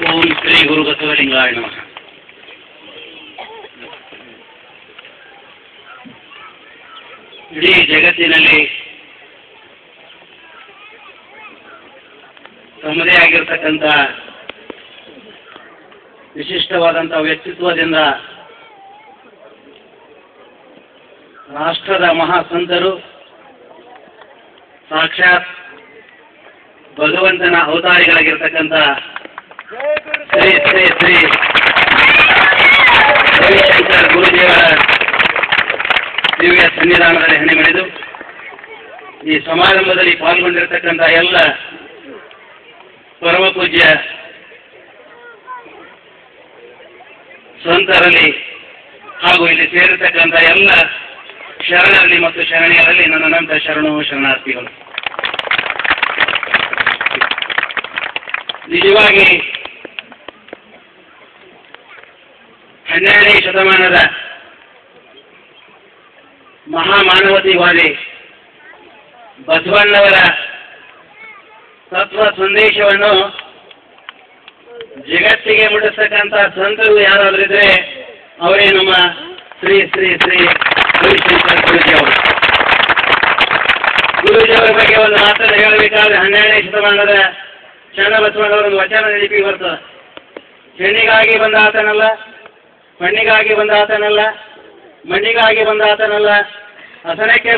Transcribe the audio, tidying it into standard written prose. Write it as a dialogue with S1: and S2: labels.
S1: ಓಂ ಶ್ರೀ ಗುರು ಬಸವಲಿಂಗಾಯ ನಮಃ. ಇಡೀ ಜಗತ್ತಿನಲ್ಲಿ ತಮ್ಮದೇ ಆಗಿರತಕ್ಕಂಥ ವಿಶಿಷ್ಟವಾದಂಥ ವ್ಯಕ್ತಿತ್ವದಿಂದ ರಾಷ್ಟ್ರದ ಮಹಾಸಂತರು ಸಾಕ್ಷಾತ್ ಭಗವಂತನ ಅವತಾರಿಗಳಾಗಿರ್ತಕ್ಕಂಥ ಶ್ರೀ ಶ್ರೀ ಶ್ರೀ ರವಿಶಂಕರ್ ಗುರುದೇವರ ದಿವ್ಯ ಸನ್ನಿಧಾನದಲ್ಲಿ ಹಣೆ ಮಾಡಿದು ಈ ಸಮಾರಂಭದಲ್ಲಿ ಪಾಲ್ಗೊಂಡಿರತಕ್ಕಂಥ ಎಲ್ಲ ಪರಮ ಪೂಜ್ಯ ಸಂತರಲ್ಲಿ ಹಾಗೂ ಇಲ್ಲಿ ಸೇರಿರ್ತಕ್ಕಂಥ ಎಲ್ಲ ಶರಣರಲ್ಲಿ ಮತ್ತು ಶರಣಿಯರಲ್ಲಿ ನನ್ನ ಅನಂತ ಶರಣು ಶರಣಾರ್ಥಿಗಳು. ನಿಜವಾಗಿ 12ನೇ ಶತಮಾನದ ಮಹಾಮಾನವತೆವಾದಿ ಬಸವಣ್ಣವರ ತತ್ವ ಸಂದೇಶವನ್ನು ಜಗತ್ತಿಗೆ ಮುಟ್ಟಿಸ್ತಕ್ಕಂಥ ಸಂತರು ಯಾರಾದರೂ ಇದ್ರೆ ಅವರೇ ನಮ್ಮ ಶ್ರೀ ಶ್ರೀ ಶ್ರೀ ರವಿಶಂಕರ್ ಗುರೂಜಿಯವರು. ಗುರೂಜಿಯವರ ಬಗ್ಗೆ ಒಂದು ಮಾತನ್ನು ಹೇಳಬೇಕಾದ್ರೆ 12ನೇ ಶತಮಾನದ ಚನ್ನ ಬಸವಣ್ಣವರೊಂದು ವಚನ ನೆನಪಿಗೆ ಬರ್ತದೆ. ಹೆಣ್ಣಿಗಾಗಿ ಬಂದ ಆತನಲ್ಲ, ಮಣ್ಣಿಗಾಗಿ ಬಂದ ಆತನಲ್ಲ, ಮಣ್ಣಿಗಾಗಿ ಬಂದ ಆತನಲ್ಲ, ಹಸನಕ್ಕೆ